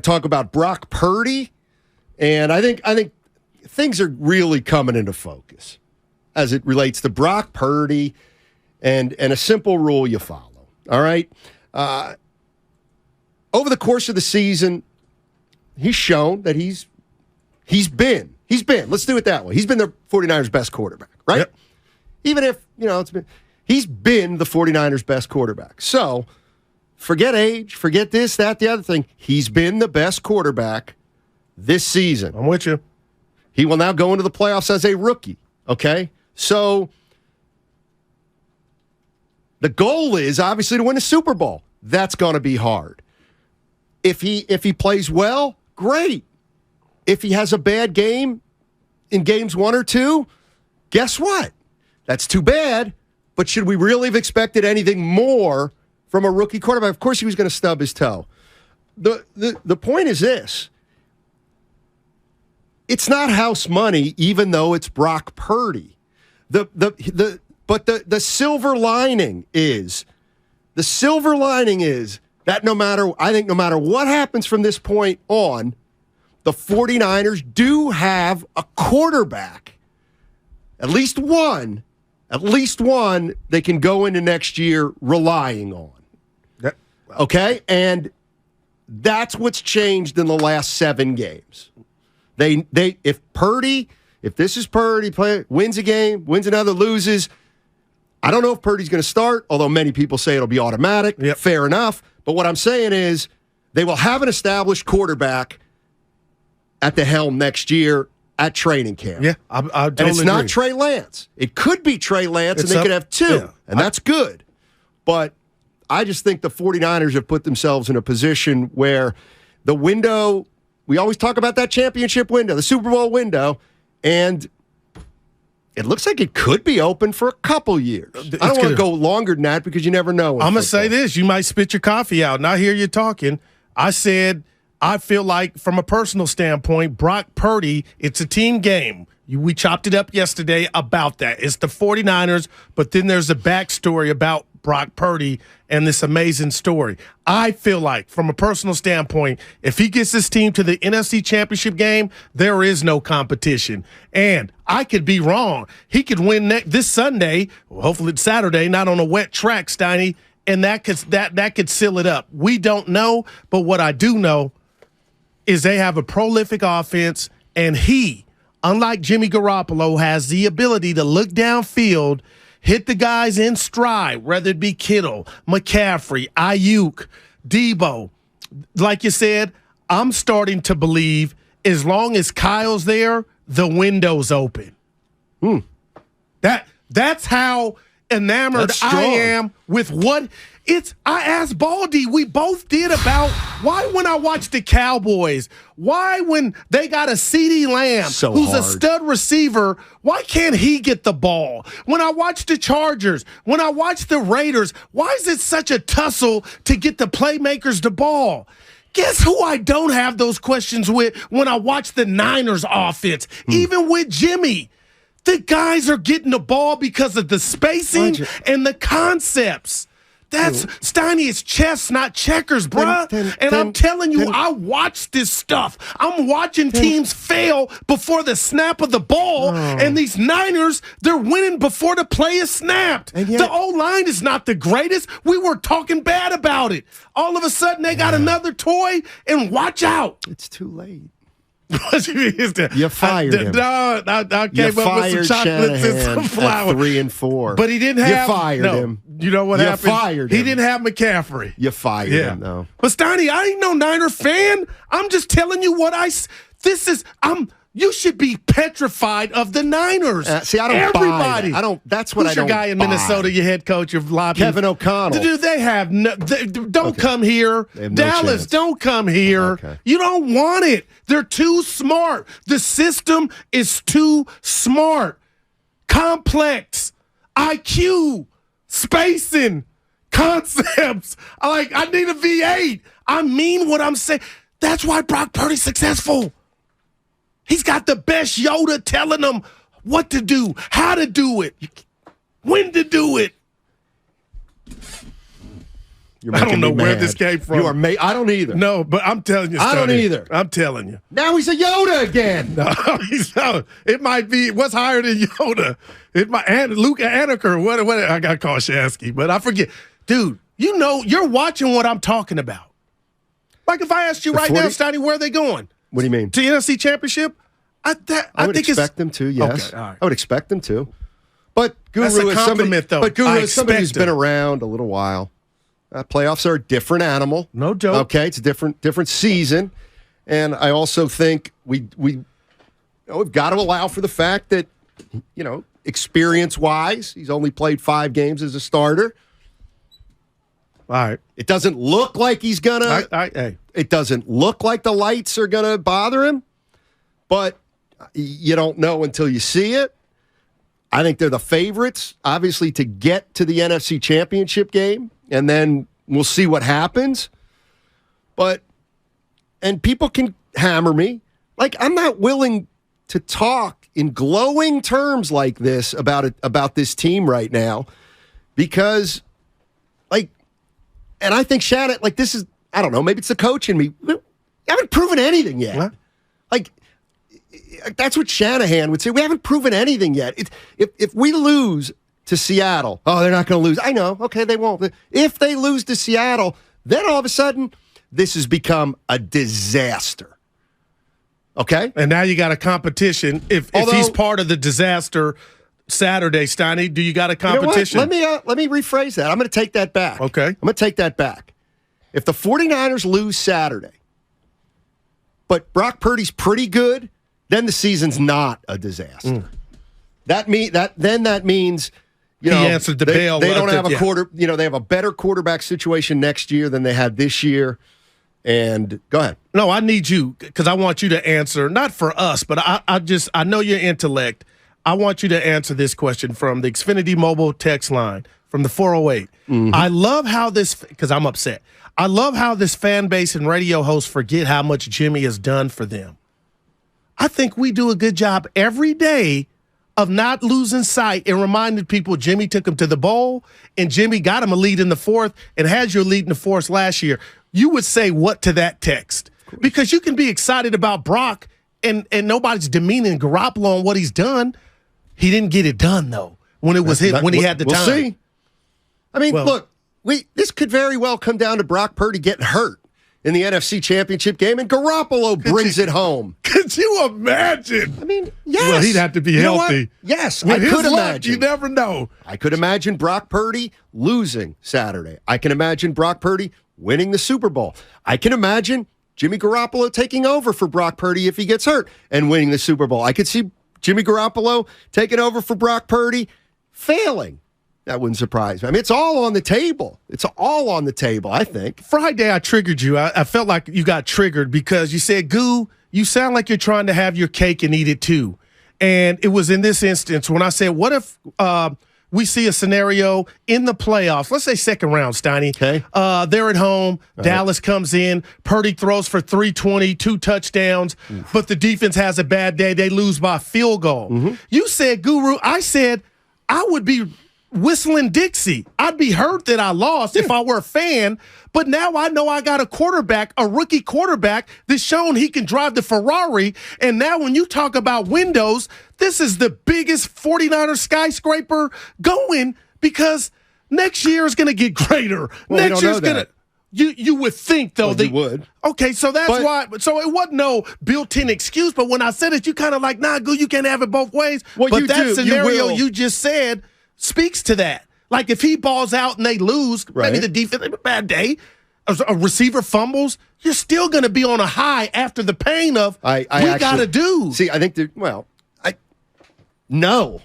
talk about Brock Purdy, and I think things are really coming into focus as it relates to Brock Purdy and a simple rule you follow. All right? Over the course of the season, he's shown that he's been, let's do it that way. He's been the 49ers' best quarterback, right? Yep. Even if, he's been the 49ers' best quarterback. So, forget age, forget this, that, the other thing. He's been the best quarterback this season. I'm with you. He will now go into the playoffs as a rookie, okay? So, the goal is obviously to win a Super Bowl. That's going to be hard. If he plays well, great. If he has a bad game in games 1 or 2, guess what? That's too bad. But should we really have expected anything more from a rookie quarterback? Of course he was going to stub his toe. The point is this. It's not house money, even though it's Brock Purdy. But the silver lining is that no matter what happens from this point on, the 49ers do have a quarterback, at least one they can go into next year relying on. Okay? And that's what's changed in the last 7 games. If this is Purdy, wins a game, wins another, loses, I don't know if Purdy's going to start, although many people say it'll be automatic. Yep. Fair enough. But what I'm saying is they will have an established quarterback at the helm next year at training camp. Yeah, I totally and it's agree. not Trey Lance. It could be Trey Lance, and they could have 2, and that's good. But I just think the 49ers have put themselves in a position where the window, we always talk about that championship window, the Super Bowl window, and it looks like it could be open for a couple years. I don't want to go longer than that because you never know. I'm going to say this. You might spit your coffee out, and I hear you talking. I said I feel like from a personal standpoint, Brock Purdy, it's a team game. We chopped it up yesterday about that. It's the 49ers, but then there's a backstory about Brock Purdy and this amazing story. I feel like, from a personal standpoint, if he gets this team to the NFC Championship game, there is no competition. And I could be wrong. He could win this Sunday, hopefully it's Saturday, not on a wet track, Steiny, and that could seal it up. We don't know, but what I do know is they have a prolific offense, and he, unlike Jimmy Garoppolo, has the ability to look downfield, hit the guys in stride, whether it be Kittle, McCaffrey, Ayuk, Debo. Like you said, I'm starting to believe as long as Kyle's there, the window's open. That's how enamored I am with what it's. I asked Baldy, we both did, about why when I watch the Cowboys, why when they got a CeeDee Lamb, who's a stud receiver, why can't he get the ball? When I watch the Chargers, when I watch the Raiders, why is it such a tussle to get the playmakers the ball? Guess who I don't have those questions with when I watch the Niners offense, even with Jimmy? The guys are getting the ball because of the spacing and the concepts. That's, Steiny, it's chess, not checkers, bruh. And I'm telling you, I watch this stuff. I'm watching teams fail before the snap of the ball, and these Niners, they're winning before the play is snapped. The O-line is not the greatest. We were talking bad about it. All of a sudden, they got another toy, and watch out. It's too late. You fired him. No, I came up with some chocolates and some flour. 3 and 4. But he didn't have. You fired him. You know what happened? Fired him. He didn't have McCaffrey. You fired him, though. But Steiny, I ain't no Niner fan. I'm just telling you what you should be petrified of the Niners. See, I don't Everybody. buy that. I don't. That's what Who's I don't your guy in buy. Minnesota, your head coach of lobby? Kevin O'Connell. Dude, they have no. Don't come here. They have no Dallas, chance. don't come here. Okay. You don't want it. They're too smart. The system is too smart. Complex. IQ. Spacing. Concepts. I need a V8. I mean what I'm saying. That's why Brock Purdy's successful. He's got the best Yoda telling him what to do, how to do it, when to do it. You're I making don't know me where mad. this came from. You are I don't either. No, but I'm telling you, I don't Stoney, either. I'm telling you. Now he's a Yoda again. No, it might be what's higher than Yoda. It might Luke Anaker. What I got to call Shasky, but I forget. Dude, you know you're watching what I'm talking about. Like if I asked you right now, Stoney, where are they going? What do you mean? To the NFC Championship? I would think expect them to. Yes, okay, all right. I would expect them to. But Guru That's a is somebody. compliment, though. But Guru I is somebody who's expect been him. around a little while. Playoffs are a different animal. No joke. Okay, it's a different season, and I also think we've got to allow for the fact that experience-wise, he's only played 5 games as a starter. All right. It doesn't look like he's gonna. Hey. It doesn't look like the lights are gonna bother him, but you don't know until you see it. I think they're the favorites, obviously, to get to the NFC Championship game, and then we'll see what happens. And people can hammer me. Like, I'm not willing to talk in glowing terms like this about this team right now because, and I think Shannon, this is, I don't know, maybe it's the coach in me. We haven't proven anything yet. What? That's what Shanahan would say. We haven't proven anything yet. If we lose to Seattle, they're not going to lose. I know. Okay, they won't. If they lose to Seattle, then all of a sudden, this has become a disaster. Okay? And now you got a competition. If he's part of the disaster Saturday, Steiny, do you got a competition? You know let me rephrase that. I'm going to take that back. Okay. I'm going to take that back. If the 49ers lose Saturday, but Brock Purdy's pretty good, then the season's not a disaster. That means he answered the bell. They don't have a quarter. They have a better quarterback situation next year than they had this year. And go ahead. No, I need you because I want you to answer. Not for us, but I know your intellect. I want you to answer this question from the Xfinity Mobile text line from the 408. I love how this because I'm upset. I love how this fan base and radio hosts forget how much Jimmy has done for them. I think we do a good job every day of not losing sight and reminding people Jimmy took him to the bowl and Jimmy got him a lead in the fourth and had your lead in the fourth last year. You would say what to that text? Because you can be excited about Brock and nobody's demeaning Garoppolo on what he's done. He didn't get it done, though, when it was he had the time. We'll see. I mean, look, this could very well come down to Brock Purdy getting hurt in the NFC Championship game, and Garoppolo brings it home. Could you imagine? I mean, yes. Well, he'd have to be healthy. Yes, With I could his luck, imagine. You never know. I could imagine Brock Purdy losing Saturday. I can imagine Brock Purdy winning the Super Bowl. I can imagine Jimmy Garoppolo taking over for Brock Purdy if he gets hurt and winning the Super Bowl. I could see Jimmy Garoppolo taking over for Brock Purdy failing. That wouldn't surprise me. I mean, it's all on the table. It's all on the table, I think. Friday, I triggered you. I felt like you got triggered because you said, Goo, you sound like you're trying to have your cake and eat it too. And it was in this instance when I said, what if we see a scenario in the playoffs, let's say second round, Steiny. Okay. They're at home. Dallas comes in. Purdy throws for 320, 2 touchdowns, but the defense has a bad day. They lose by a field goal. You said, Guru, I said I would be whistling Dixie. I'd be hurt that I lost if I were a fan, but now I know I got a rookie quarterback that's shown he can drive the Ferrari, and now when you talk about windows, this is the biggest 49er skyscraper going because next year is going to get greater. Well, next year's going to... You would think, though. You would. Okay, so that's why. So it wasn't no built-in excuse, but when I said it, you kind of like, nah, Goo, you can't have it both ways. Well, but you that do. scenario you just said speaks to that. Like if he balls out and they lose, maybe the defense had a bad day, a receiver fumbles, you're still going to be on a high after the pain of we got to do. See, I think no.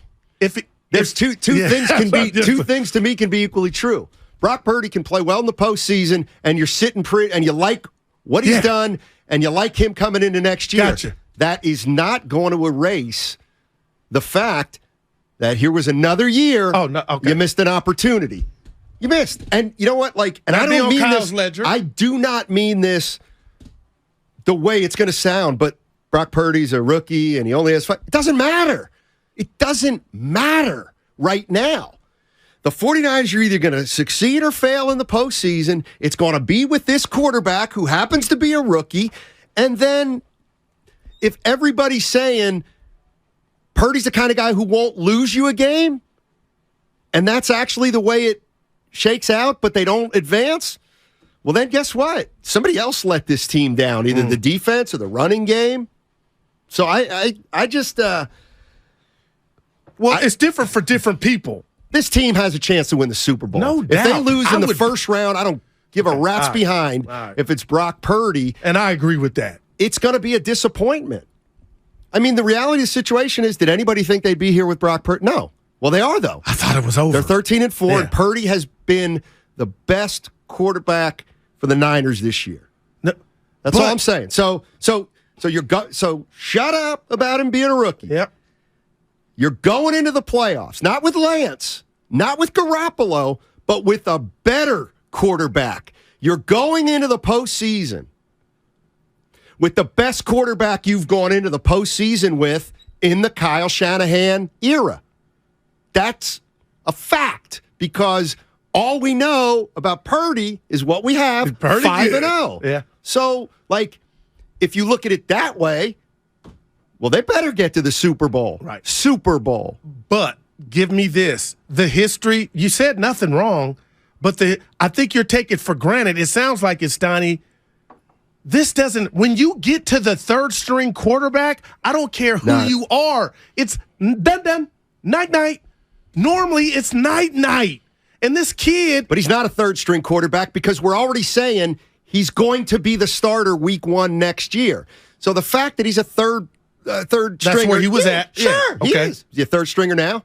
There's two things can be two things to me can be equally true. Brock Purdy can play well in the postseason, and you're sitting pretty, and you like what he's done, and you like him coming into next year. Gotcha. That is not going to erase the fact that here was another year. Oh, no, okay. You missed an opportunity. You missed. And you know what? And I don't mean this. Ledger. I do not mean this the way it's going to sound, but Brock Purdy's a rookie and he only has 5. It doesn't matter. It doesn't matter right now. The 49ers are either going to succeed or fail in the postseason. It's going to be with this quarterback who happens to be a rookie. And then if everybody's saying Purdy's the kind of guy who won't lose you a game, and that's actually the way it shakes out, but they don't advance, well, then guess what? Somebody else let this team down, either the defense or the running game. So I just... it's different for different people. This team has a chance to win the Super Bowl. No doubt. If they lose in the first round, I don't give a rat's behind if it's Brock Purdy. And I agree with that. It's going to be a disappointment. I mean, the reality of the situation is, did anybody think they'd be here with Brock Purdy? No. Well, they are, though. I thought it was over. They're 13-4, and Purdy has been the best quarterback for the Niners this year. No, That's all I'm saying. So shut up about him being a rookie. Yep. You're going into the playoffs, not with Lance, not with Garoppolo, but with a better quarterback. You're going into the postseason with the best quarterback you've gone into the postseason with in the Kyle Shanahan era. That's a fact, because all we know about Purdy is what we have, 5-0. Yeah. So, if you look at it that way, well, they better get to the Super Bowl. Right. Super Bowl. But give me this. The history, you said nothing wrong, but I think you're taking for granted. It sounds like it's Donnie. This doesn't, when you get to the third string quarterback, I don't care who you are. It's done, night. Normally, it's night. And this kid. But he's not a third string quarterback, because we're already saying he's going to be the starter week 1 next year. So the fact that he's a third stringer. That's where he was at. Sure, he is. Is he a third stringer now?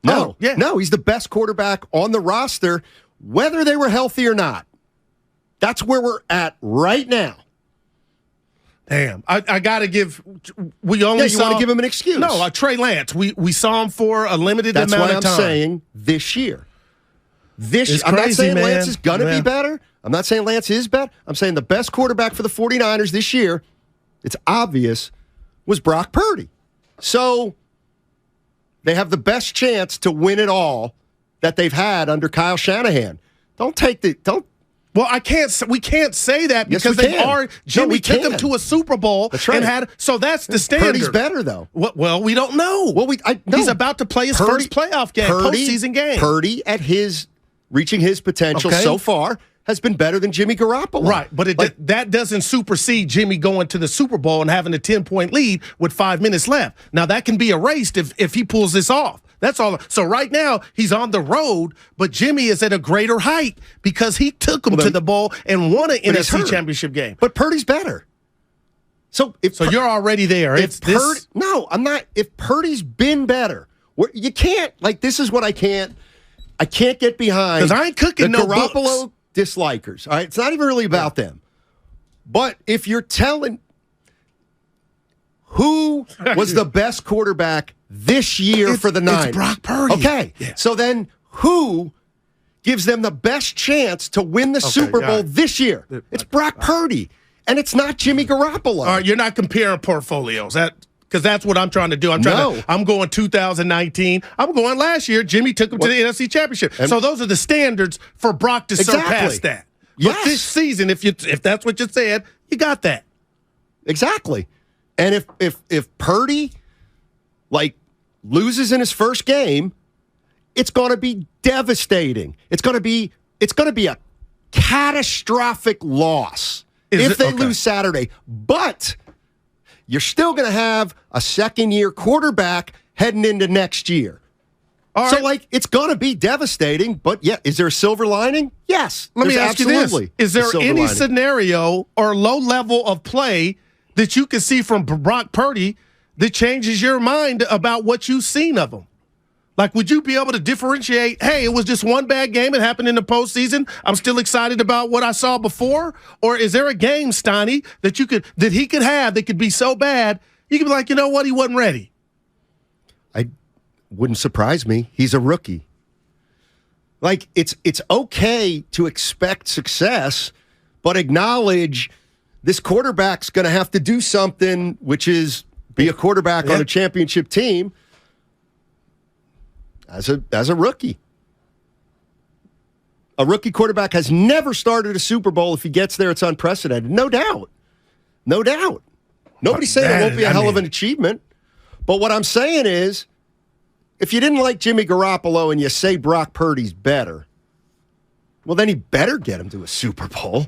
No. No, he's the best quarterback on the roster, whether they were healthy or not. That's where we're at right now. Damn. I got to give – we only you want to give him an excuse. No, Trey Lance. We saw him for a limited amount of time. That's why I'm saying this year. I'm not saying Lance is going to be better. I'm not saying Lance is better. I'm saying the best quarterback for the 49ers this year, it's obvious, was Brock Purdy. So they have the best chance to win it all that they've had under Kyle Shanahan. Well, we can't say that, because Jimmy took them to a Super Bowl. That's right. And so that's the standard. Purdy's better, though. Well, we don't know. Well, he's about to play his first playoff game, postseason game. Purdy, at reaching his potential so far, has been better than Jimmy Garoppolo. Right, but that doesn't supersede Jimmy going to the Super Bowl and having a 10-point lead with 5 minutes left. Now, that can be erased if he pulls this off. That's all. So right now, he's on the road, but Jimmy is at a greater height because he took him to the bowl and won an NFC Championship game. But Purdy's better. So you're already there. No, I'm not. If Purdy's been better, you can't, this is what I can't get behind. Because I ain't cooking no Garoppolo books. Dislikers. All right, it's not even really about them. But if you're telling who was the best quarterback this year for the Niners, it's Brock Purdy. Okay, so then who gives them the best chance to win the Super Bowl this year? It's Brock Purdy, and it's not Jimmy Garoppolo. All right, you're not comparing portfolios. Because that's what I'm trying to do. I'm going 2019. I'm going last year. Jimmy took him to the NFC Championship. So those are the standards for Brock to surpass that. But this season, if that's what you said, you got that. Exactly. And if Purdy loses in his first game, it's going to be devastating. It's going to be a catastrophic loss if they lose Saturday. But you're still going to have a second-year quarterback heading into next year. All right. So, it's going to be devastating, but is there a silver lining? Yes. Let me ask you this. Is there any scenario or low level of play that you can see from Brock Purdy that changes your mind about what you've seen of him? Would you be able to differentiate, hey, it was just one bad game, it happened in the postseason, I'm still excited about what I saw before? Or is there a game, Steiny, that he could have that could be so bad, you could be like, you know what, he wasn't ready? Wouldn't surprise me. He's a rookie. It's okay to expect success, but acknowledge this quarterback's going to have to do something, which is be a quarterback on a championship team as a rookie. A rookie quarterback has never started a Super Bowl. If he gets there, it's unprecedented. No doubt. No doubt. Nobody's saying it won't be a hell of an achievement. But what I'm saying is, if you didn't like Jimmy Garoppolo and you say Brock Purdy's better, well, then he better get him to a Super Bowl.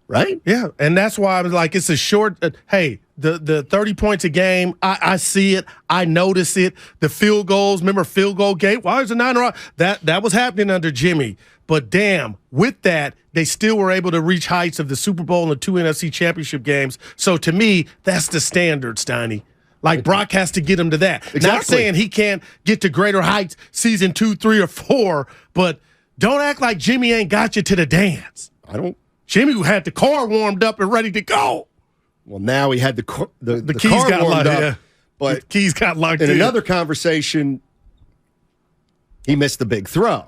Right? Yeah, and that's why I was like, it's a short, the 30 points a game, I see it, I notice it. The field goals, remember field goal gate? Why is it 9 that was happening under Jimmy. But damn, with that, they still were able to reach heights of the Super Bowl and the 2 NFC championship games. So to me, that's the standard, Steiny. Like Brock has to get him to that. Exactly. Not saying he can't get to greater heights season 2, 3, or 4, but don't act like Jimmy ain't got you to the dance. Jimmy had the car warmed up and ready to go. Well, now he had the keys car got warmed locked. up, Yeah. but the keys got locked in another conversation, he missed the big throw.